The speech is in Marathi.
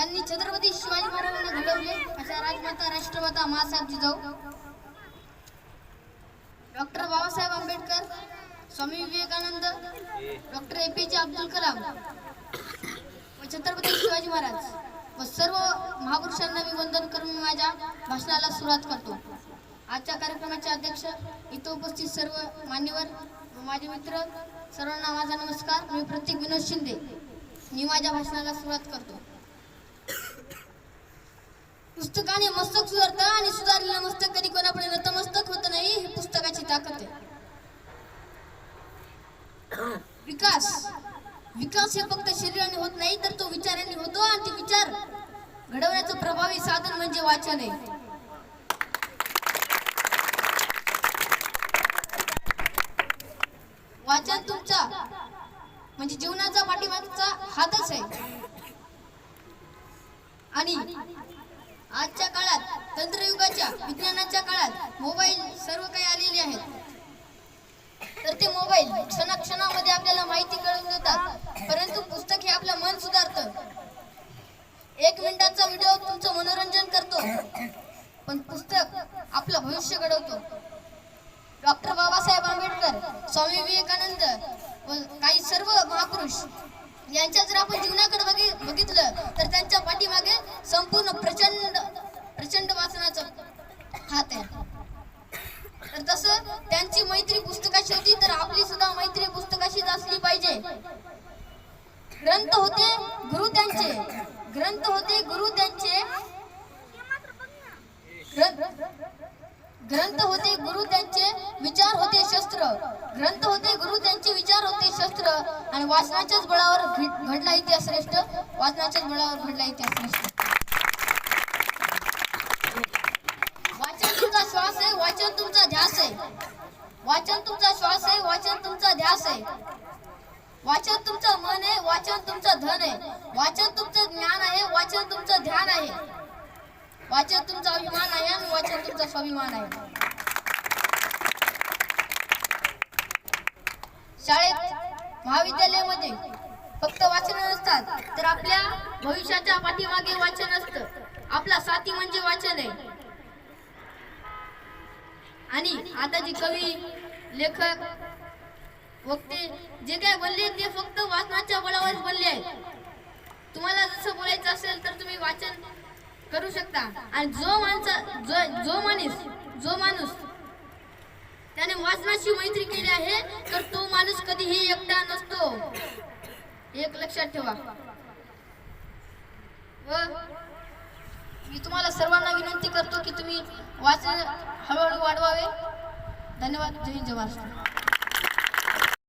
ज्यांनी छत्रपती शिवाजी महाराजांना घडवले अशा राजमाता राष्ट्रमाता मासाहेब Jijau, doctor Babasaheb Ambedkar, Swami Vivekananda, doctor APJ Abdul Kalam व छत्रपती शिवाजी महाराज व सर्व महापुरुषांना मी वंदन करून मी माझ्या भाषणाला सुरुवात करतो। आजच्या कार्यक्रमाचे अध्यक्ष, इथे उपस्थित सर्व मान्यवर व माझे मित्र सर्वांना माझा नमस्कार। मी प्रतीक विनोद शिंदे, मी माझ्या भाषणाला सुरुवात करतो। पुस्तकाने मस्तक सुधारतं आणि सुधारलेलं मस्तक कधी कोणापुढे नतमस्तक होत नाही, ही पुस्तकाची ताकद आहे। विकास हे फक्त शरीराने होत नाही तर तो विचारांनी होतो आणि ते विचार घडवण्याचं प्रभावी साधन म्हणजे वाचन आहे। वाचन तुमचा म्हणजे जीवनाचा पाठीमागचा हातच आहे। आणि आजच्या काळात तंत्रयुगाच्या विज्ञानाच्या काळात मोबाईल सर्व काही आलेले आहेत, तर ते मोबाईल क्षणाक्षणामध्ये आपल्याला माहिती कळून देतात, परंतु पुस्तक हे आपलं मन सुधारतं। 1 मिनिटाचा व्हिडिओ तुमचं मनोरंजन करतो, पण पुस्तक आपलं भविष्य घडवतो। डॉक्टर बाबासाहेब आंबेडकर, स्वामी विवेकानंद व काही सर्व महापुरुष यांच्या जर आपण जीवनाकडे बघितलं तर त्यांच्या पाठीमागे संपूर्ण प्रचंड वाचनाचा हात आहे। तर तसं त्यांची मैत्री पुस्तकाशी होती, तर आपली सुद्धा मैत्री पुस्तकाशीच असली पाहिजे। ग्रंथ होते गुरु त्यांचे, ग्रंथ होते गुरु त्यांचे, ग्रंथ होते गुरु त्यांचे, विचार होते शस्त्र। ग्रंथ होते गुरु त्यांचे, विचार होते शस्त्र। आणि वाचनाच्याच बळावर घडला इतिहास श्रेष्ठ, वाचनाच्याच बळावर घडला इतिहास श्रेष्ठ। वाचन तुमचा श्वास आहे, वाचन तुमचा ध्यास आहे। वाचन तुमचा श्वास आहे, वाचन तुमचा ध्यास आहे। वाचन तुमचं मन आहे, वाचन तुमचं धन आहे। वाचन तुमचं ज्ञान आहे, वाचन तुमचं ध्यान आहे। वाचन तुमचा अभिमान आहे आणि वाचन तुमचा स्वाभिमान आहे। शाळेत महाविद्यालयामध्ये फक्त वाचन नसतात, तर आपल्या भविष्याच्या पाठीमागे वाचन असतं। आपला साथी म्हणजे वाचन आहे। आणि आता जे कवी, लेखक, वक्ते जे काय बनले ते फक्त वाचनाच्या बळावर बनले आहेत। तुम्हाला जसं बोलायचं असेल तर तुम्ही वाचन करू शकता। आणि जो माणूस त्याने वाचनाची मैत्री केली आहे, तर तो माणूस कधीही एकटा नसतो, एक लक्षात ठेवा। व मी तुम्हाला सर्वांना विनंती करतो की तुम्ही वाचन हळूहळू वाढवावे। धन्यवाद। जय हिंद, जय महाराष्ट्र।